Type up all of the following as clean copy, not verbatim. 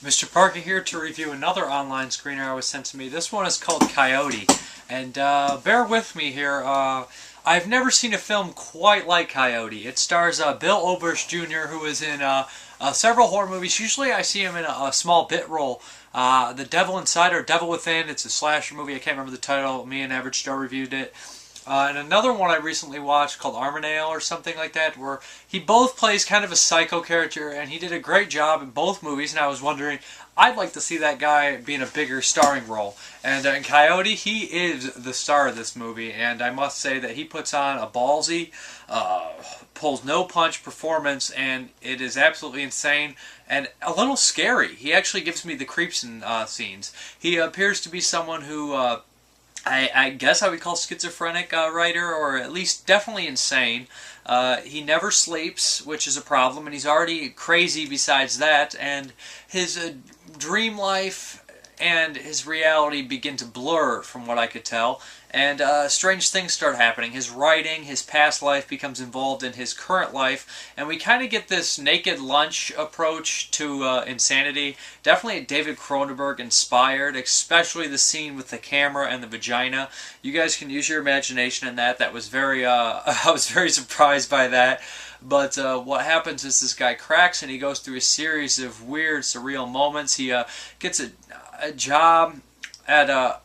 Mrparka here to review another online screener I was sent to me. This one is called Coyote, and bear with me here. I've never seen a film quite like Coyote. It stars Bill Oberst Jr., who is in several horror movies. Usually I see him in a small bit role. The Devil Inside or Devil Within, it's a slasher movie. I can't remember the title. Me and Average Joe reviewed it. And another one I recently watched called Armadale or something like that, where he both plays kind of a psycho character, and he did a great job in both movies, and I was wondering, I'd like to see that guy be in a bigger starring role. And in Coyote, he is the star of this movie, and I must say that he puts on a ballsy, pulls no punch performance, and it is absolutely insane and a little scary. He actually gives me the creeps in scenes. He appears to be someone who... I guess I would call schizophrenic writer, or at least definitely insane. He never sleeps, which is a problem, and he's already crazy besides that, and his dream life and his reality begin to blur from what I could tell, and strange things start happening. His writing, his past life becomes involved in his current life, and we kind of get this naked lunch approach to insanity. Definitely David Cronenberg inspired, especially the scene with the camera and the vagina. You guys can use your imagination in that. That was very, I was very surprised by that. But what happens is this guy cracks, and he goes through a series of weird, surreal moments. He gets a job at a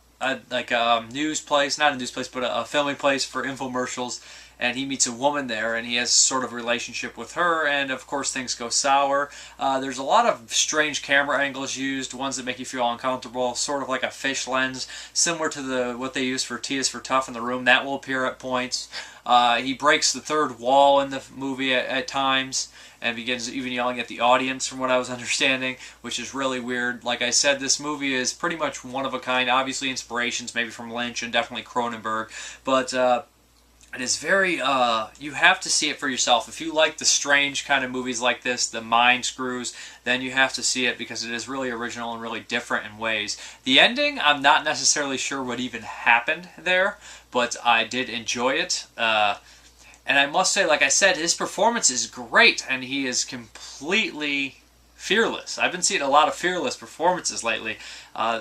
news place, not a news place, but a filming place for infomercials, and he meets a woman there, and he has sort of a relationship with her, and of course things go sour. There's a lot of strange camera angles used, ones that make you feel uncomfortable, sort of like a fish lens, similar to what they use for T is for Tough in The Room. That will appear at points. He breaks the third wall in the movie at times, and begins even yelling at the audience, from what I was understanding, which is really weird. Like I said, this movie is pretty much one of a kind. Obviously inspirations maybe from Lynch and definitely Cronenberg, but it is very, you have to see it for yourself. If you like the strange kind of movies like this, the mind screws, then you have to see it, because it is really original and really different in ways. The ending, I'm not necessarily sure what even happened there, but I did enjoy it. And I must say, like I said, his performance is great, and he is completely fearless. I've been seeing a lot of fearless performances lately.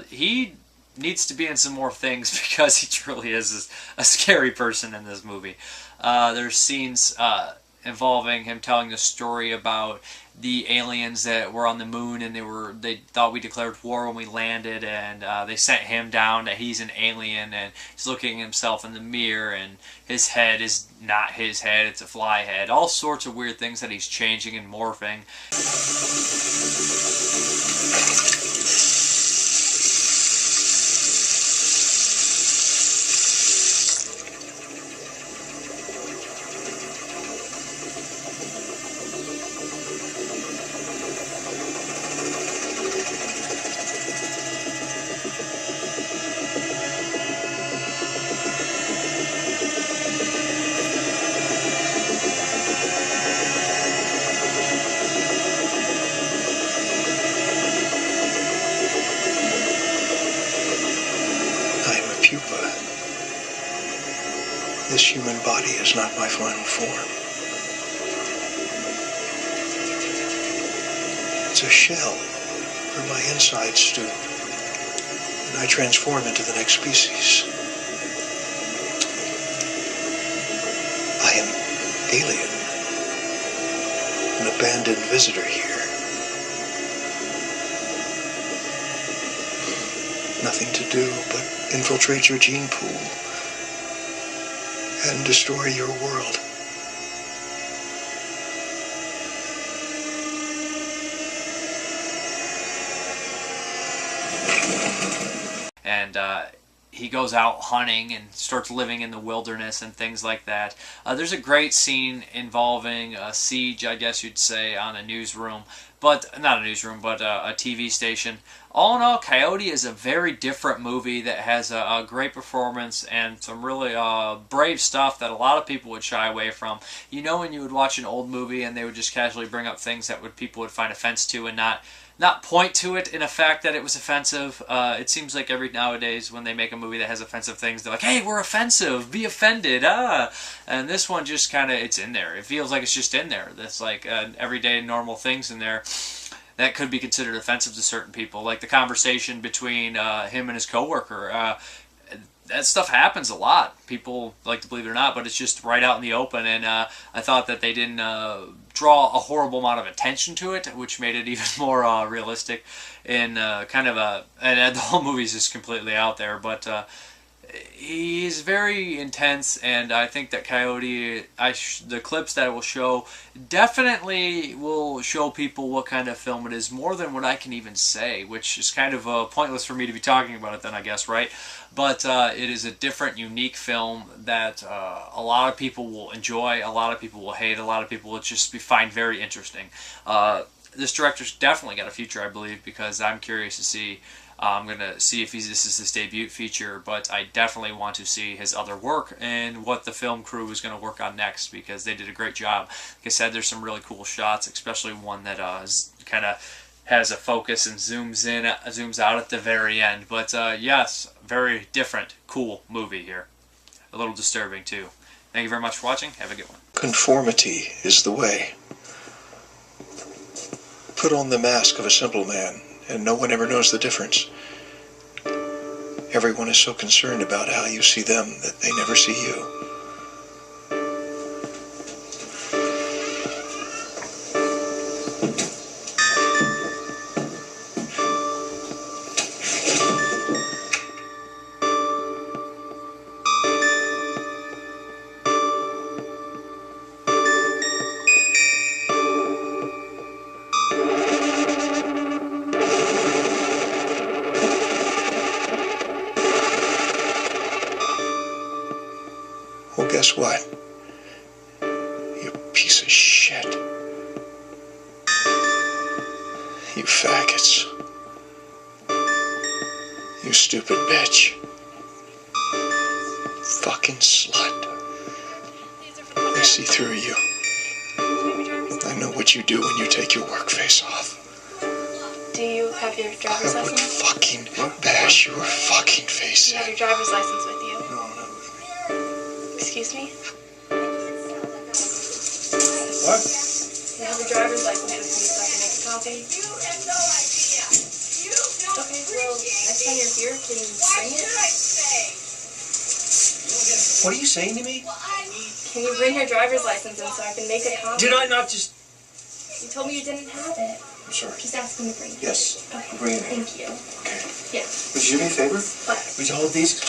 He needs to be in some more things, because he truly is a scary person in this movie. There's scenes involving him telling the story about the aliens that were on the moon, and they thought we declared war when we landed, and they sent him down, that he's an alien, and he's looking at himself in the mirror, and his head is not his head, it's a fly head. All sorts of weird things that he's changing and morphing. This human body is not my final form. It's a shell where my insides stew, and I transform into the next species. I am alien, an abandoned visitor here. Nothing to do but infiltrate your gene pool and destroy your world. And he goes out hunting and starts living in the wilderness and things like that. There's a great scene involving a siege, I guess you'd say, on a newsroom. But not a newsroom, but a TV station. All in all, Coyote is a very different movie that has a great performance and some really brave stuff that a lot of people would shy away from. You know, when you would watch an old movie and they would just casually bring up things that people would find offense to, and not point to it in a fact that it was offensive. It seems like every nowadays when they make a movie that has offensive things, they're like, hey, we're offensive, be offended, And this one just kind of, it's in there. It feels like it's just in there. That's like everyday normal things in there. that could be considered offensive to certain people, like the conversation between him and his coworker. That stuff happens a lot. People like to believe it or not, but it's just right out in the open. And I thought that they didn't draw a horrible amount of attention to it, which made it even more realistic. And and the whole movie's just completely out there. But he's very intense, and I think that Coyote, the clips that it will show, definitely will show people what kind of film it is, more than what I can even say, which is kind of pointless for me to be talking about it then, I guess, right? But it is a different, unique film that a lot of people will enjoy, a lot of people will hate, a lot of people will just find very interesting. This director's definitely got a future, I believe, because I'm curious to see. I'm going to see if this is his debut feature, but I definitely want to see his other work and what the film crew is going to work on next, because they did a great job. Like I said, there's some really cool shots, especially one that kind of has a focus and zooms out at the very end. But yes, very different, cool movie here. A little disturbing too. Thank you very much for watching. Have a good one. Conformity is the way. Put on the mask of a simple man, and no one ever knows the difference. Everyone is so concerned about how you see them that they never see you. Well, guess what? You piece of shit. You faggots. You stupid bitch. Fucking slut. I see through you. I know what you do when you take your work face off. Do you have your driver's I would license? fucking bash your fucking face Do you have in. your driver's license with you? No, not with me. Excuse me? What? Do you have your driver's license with you so I can make a copy? Okay, well, next time you're here, can you bring it? What are you saying to me? Can you bring your driver's license in so I can make a copy? Did I not just... You told me you didn't have it. I'm sorry. Just ask him to bring it. Yes. Okay. Bring it in. Thank you. Okay. Yeah. Would you do me a favor? What? Would you hold these?